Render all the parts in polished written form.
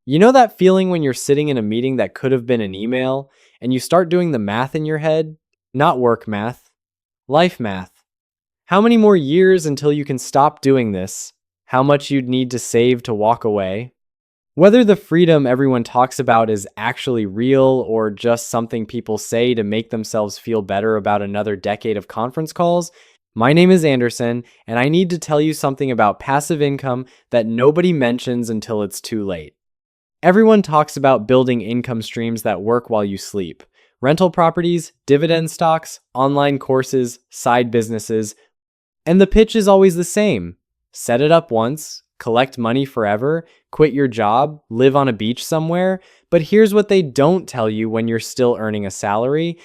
You know that feeling when you're sitting in a meeting that could have been an email and you start doing the math in your head? Not work math, life math. How many more years until you can stop doing this? How much you'd need to save to walk away? Whether the freedom everyone talks about is actually real or just something people say to make themselves feel better about another decade of conference calls, my name is Anderson, and I need to tell you something about passive income that nobody mentions until it's too late. Everyone talks about building income streams that work while you sleep. Rental properties, dividend stocks, online courses, side businesses, and the pitch is always the same. Set it up once, collect money forever, quit your job, live on a beach somewhere. But here's what they don't tell you when you're still earning a salary.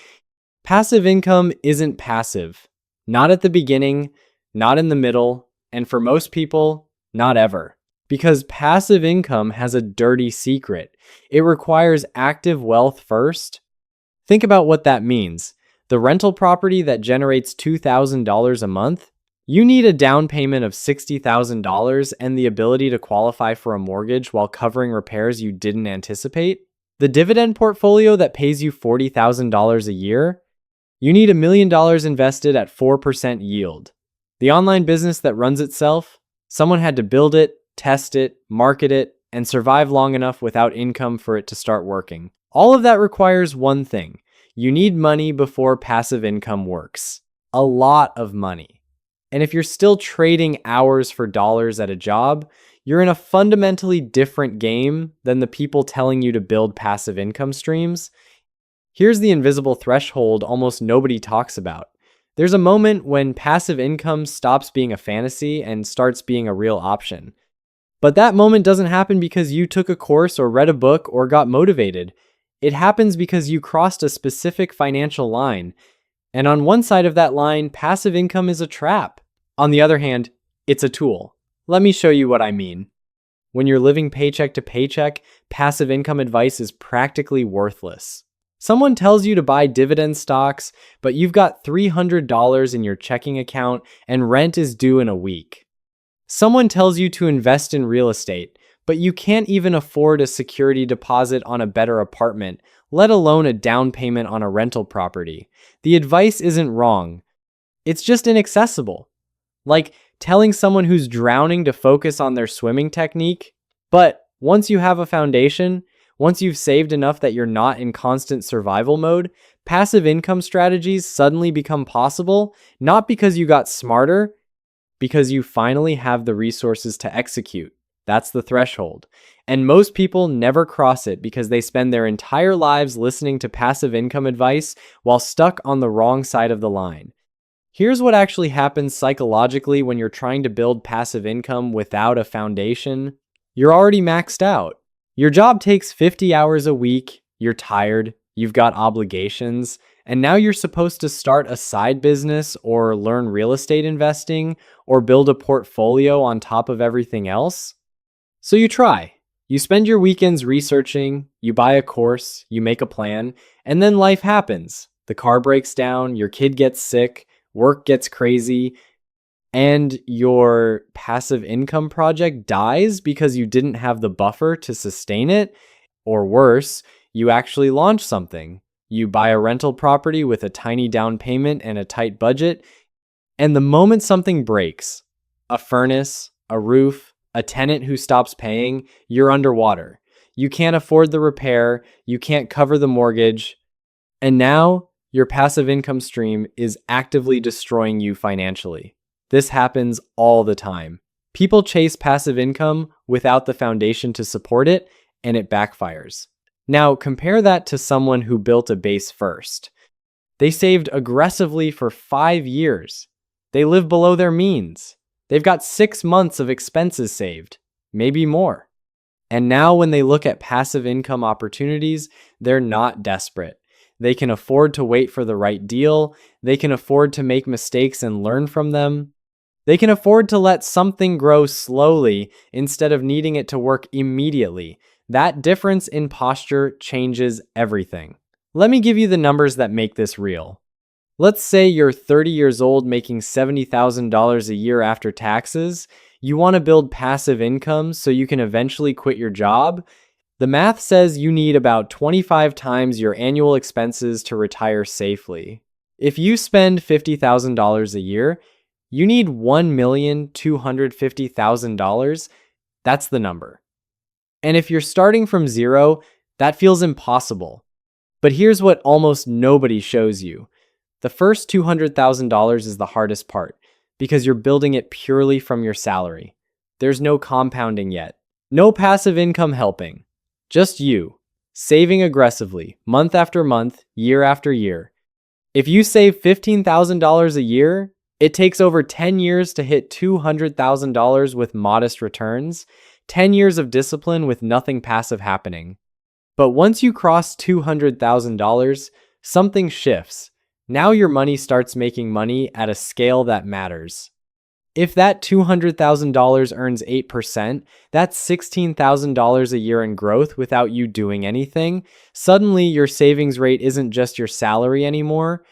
Passive income isn't passive. Not at the beginning, not in the middle, and for most people, not ever. Because passive income has a dirty secret. It requires active wealth first. Think about what that means. The rental property that generates $2,000 a month, you need a down payment of $60,000 and the ability to qualify for a mortgage while covering repairs you didn't anticipate. The dividend portfolio that pays you $40,000 a year, you need $1 million invested at 4% yield. The online business that runs itself, someone had to build it, test it, market it, and survive long enough without income for it to start working. All of that requires one thing. You need money before passive income works. A lot of money. And if you're still trading hours for dollars at a job, you're in a fundamentally different game than the people telling you to build passive income streams. Here's the invisible threshold almost nobody talks about. There's a moment when passive income stops being a fantasy and starts being a real option. But that moment doesn't happen because you took a course or read a book or got motivated. It happens because you crossed a specific financial line. And on one side of that line, passive income is a trap. On the other hand, it's a tool. Let me show you what I mean. When you're living paycheck to paycheck, passive income advice is practically worthless. Someone tells you to buy dividend stocks, but you've got $300 in your checking account and rent is due in a week. Someone tells you to invest in real estate, but you can't even afford a security deposit on a better apartment, let alone a down payment on a rental property. The advice isn't wrong. It's just inaccessible. Like telling someone who's drowning to focus on their swimming technique. But once you have a foundation, once you've saved enough that you're not in constant survival mode, passive income strategies suddenly become possible, not because you got smarter, because you finally have the resources to execute. That's the threshold. And most people never cross it because they spend their entire lives listening to passive income advice while stuck on the wrong side of the line. Here's what actually happens psychologically when you're trying to build passive income without a foundation. You're already maxed out. Your job takes 50 hours a week, you're tired, you've got obligations, and now you're supposed to start a side business or learn real estate investing or build a portfolio on top of everything else. So you try. You spend your weekends researching, you buy a course, you make a plan, and then life happens. The car breaks down, your kid gets sick, work gets crazy, and your passive income project dies because you didn't have the buffer to sustain it. Or worse, you actually launch something. You buy a rental property with a tiny down payment and a tight budget, and the moment something breaks, a furnace, a roof, a tenant who stops paying, you're underwater. You can't afford the repair, you can't cover the mortgage, and now your passive income stream is actively destroying you financially. This happens all the time. People chase passive income without the foundation to support it, and it backfires. Now, compare that to someone who built a base first. They saved aggressively for 5 years. They live below their means. They've got 6 months of expenses saved, maybe more. And now when they look at passive income opportunities, they're not desperate. They can afford to wait for the right deal. They can afford to make mistakes and learn from them. They can afford to let something grow slowly instead of needing it to work immediately. That difference in posture changes everything. Let me give you the numbers that make this real. Let's say you're 30 years old making $70,000 a year after taxes. You want to build passive income so you can eventually quit your job. The math says you need about 25 times your annual expenses to retire safely. If you spend $50,000 a year, you need $1,250,000. That's the number. And if you're starting from zero, that feels impossible. But here's what almost nobody shows you. The first $200,000 is the hardest part because you're building it purely from your salary. There's no compounding yet, no passive income helping. Just you, saving aggressively, month after month, year after year. If you save $15,000 a year, it takes over 10 years to hit $200,000 with modest returns, 10 years of discipline with nothing passive happening. But once you cross $200,000, something shifts. Now your money starts making money at a scale that matters. If that $200,000 earns 8%, that's $16,000 a year in growth without you doing anything. Suddenly, your savings rate isn't just your salary anymore.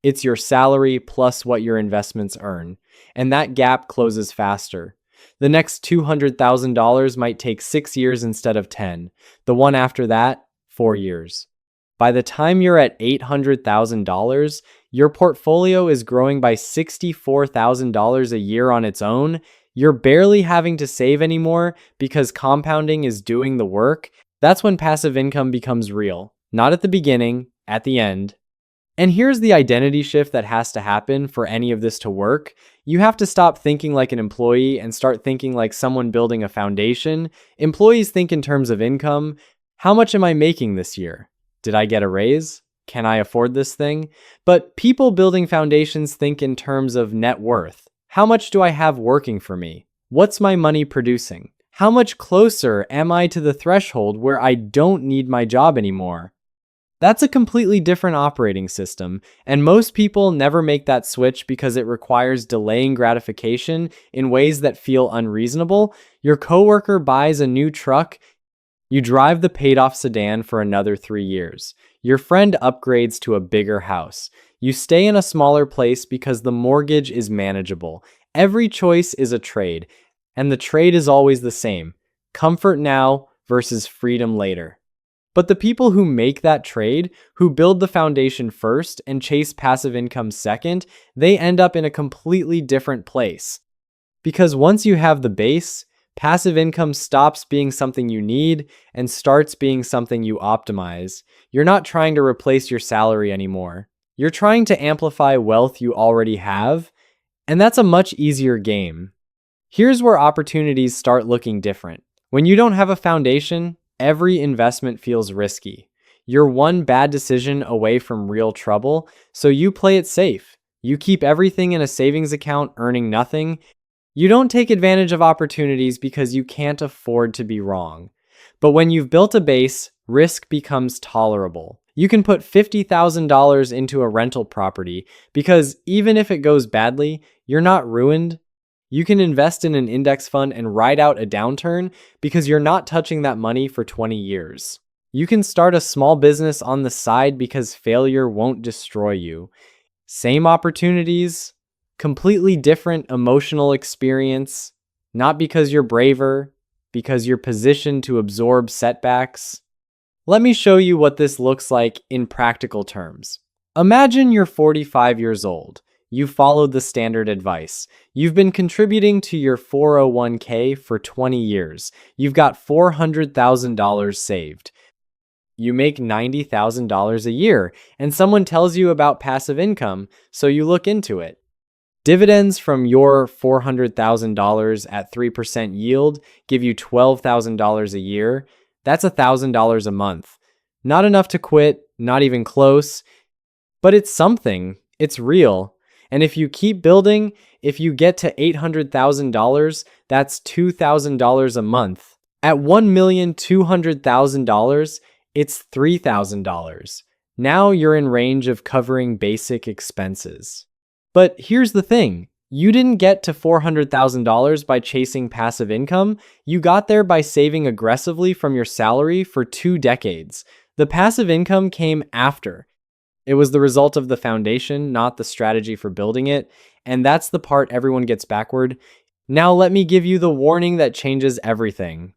It's your salary plus what your investments earn. And that gap closes faster. The next $200,000 might take 6 years instead of 10. The one after that, 4 years. By the time you're at $800,000, your portfolio is growing by $64,000 a year on its own. You're barely having to save anymore because compounding is doing the work. That's when passive income becomes real. Not at the beginning, at the end. And here's the identity shift that has to happen for any of this to work. You have to stop thinking like an employee and start thinking like someone building a foundation. Employees think in terms of income. How much am I making this year? Did I get a raise? Can I afford this thing? But people building foundations think in terms of net worth. How much do I have working for me? What's my money producing? How much closer am I to the threshold where I don't need my job anymore? That's a completely different operating system, and most people never make that switch because it requires delaying gratification in ways that feel unreasonable. Your coworker buys a new truck. You drive the paid-off sedan for another 3 years. Your friend upgrades to a bigger house. You stay in a smaller place because the mortgage is manageable. Every choice is a trade, and the trade is always the same: comfort now versus freedom later. But the people who make that trade, who build the foundation first and chase passive income second, they end up in a completely different place. Because once you have the base, passive income stops being something you need and starts being something you optimize. You're not trying to replace your salary anymore. You're trying to amplify wealth you already have, and that's a much easier game. Here's where opportunities start looking different. When you don't have a foundation, every investment feels risky. You're one bad decision away from real trouble, so you play it safe. You keep everything in a savings account earning nothing. You don't take advantage of opportunities because you can't afford to be wrong. But when you've built a base, risk becomes tolerable. You can put $50,000 into a rental property because even if it goes badly, you're not ruined. You can invest in an index fund and ride out a downturn because you're not touching that money for 20 years. You can start a small business on the side because failure won't destroy you. Same opportunities, completely different emotional experience, not because you're braver, because you're positioned to absorb setbacks. Let me show you what this looks like in practical terms. Imagine you're 45 years old. You followed the standard advice. You've been contributing to your 401k for 20 years. You've got $400,000 saved. You make $90,000 a year, and someone tells you about passive income, so you look into it. Dividends from your $400,000 at 3% yield give you $12,000 a year. That's $1,000 a month. Not enough to quit, not even close, but it's something. It's real. And if you keep building, if you get to $800,000, that's $2,000 a month. At $1,200,000, it's $3,000. Now you're in range of covering basic expenses. But here's the thing. You didn't get to $400,000 by chasing passive income. You got there by saving aggressively from your salary for 2 decades. The passive income came after. It was the result of the foundation, not the strategy for building it. And that's the part everyone gets backward. Now let me give you the warning that changes everything.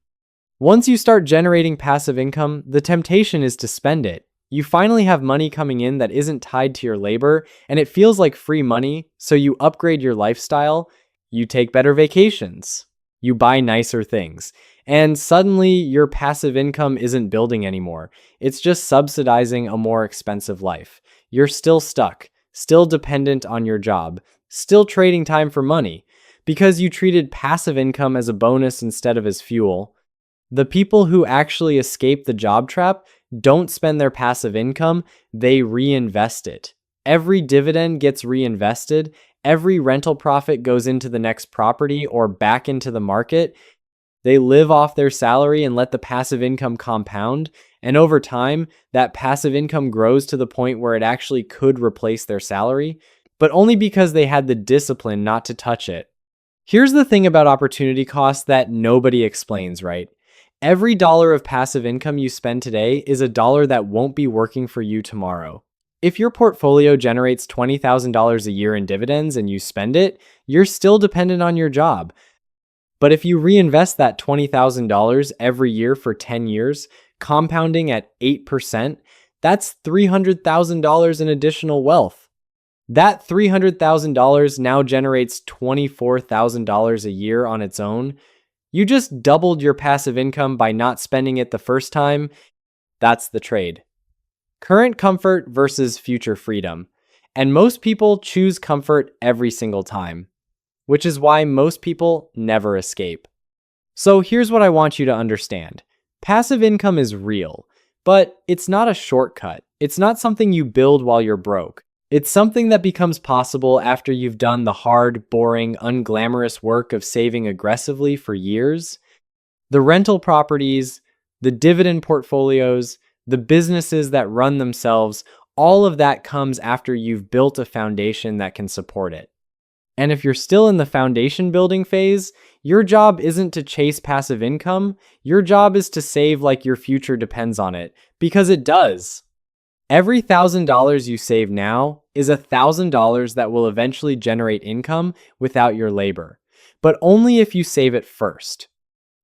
Once you start generating passive income, the temptation is to spend it. You finally have money coming in that isn't tied to your labor, and it feels like free money, so you upgrade your lifestyle, you take better vacations, you buy nicer things, and suddenly your passive income isn't building anymore. It's just subsidizing a more expensive life. You're still stuck, still dependent on your job, still trading time for money, because you treated passive income as a bonus instead of as fuel. The people who actually escape the job trap don't spend their passive income, they reinvest it. Every dividend gets reinvested, every rental profit goes into the next property or back into the market. They live off their salary and let the passive income compound, and over time, that passive income grows to the point where it actually could replace their salary, but only because they had the discipline not to touch it. Here's the thing about opportunity cost that nobody explains, right? Every dollar of passive income you spend today is a dollar that won't be working for you tomorrow. If your portfolio generates $20,000 a year in dividends and you spend it, you're still dependent on your job. But if you reinvest that $20,000 every year for 10 years, compounding at 8%, that's $300,000 in additional wealth. That $300,000 now generates $24,000 a year on its own. You just doubled your passive income by not spending it the first time. That's the trade. Current comfort versus future freedom. And most people choose comfort every single time, which is why most people never escape. So here's what I want you to understand. Passive income is real, but it's not a shortcut. It's not something you build while you're broke. It's something that becomes possible after you've done the hard, boring, unglamorous work of saving aggressively for years. The rental properties, the dividend portfolios, the businesses that run themselves, all of that comes after you've built a foundation that can support it. And if you're still in the foundation building phase, your job isn't to chase passive income. Your job is to save like your future depends on it, because it does. Every $1,000 you save now is $1,000 that will eventually generate income without your labor, but only if you save it first.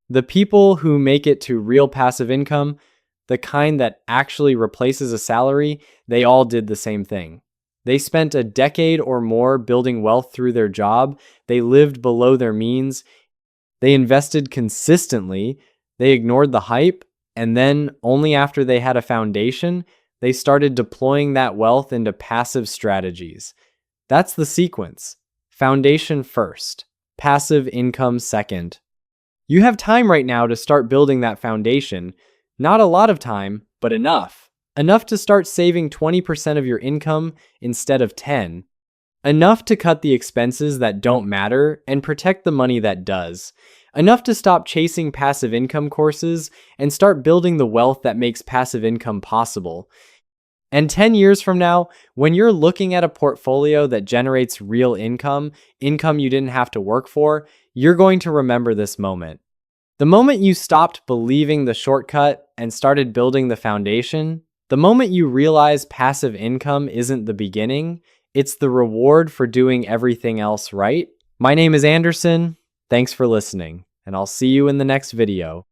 The people who make it to real passive income, the kind that actually replaces a salary, they all did the same thing. They spent a decade or more building wealth through their job. They lived below their means. They invested consistently. They ignored the hype. And then, only after they had a foundation, they started deploying that wealth into passive strategies. That's the sequence. Foundation first, passive income second. You have time right now to start building that foundation. Not a lot of time, but enough. Enough to start saving 20% of your income instead of 10. Enough to cut the expenses that don't matter and protect the money that does. Enough to stop chasing passive income courses and start building the wealth that makes passive income possible. And 10 years from now, when you're looking at a portfolio that generates real income you didn't have to work for, you're going to remember this moment. The moment you stopped believing the shortcut and started building the foundation, the moment you realize passive income isn't the beginning, it's the reward for doing everything else right. My name is Anderson. Thanks for listening, and I'll see you in the next video.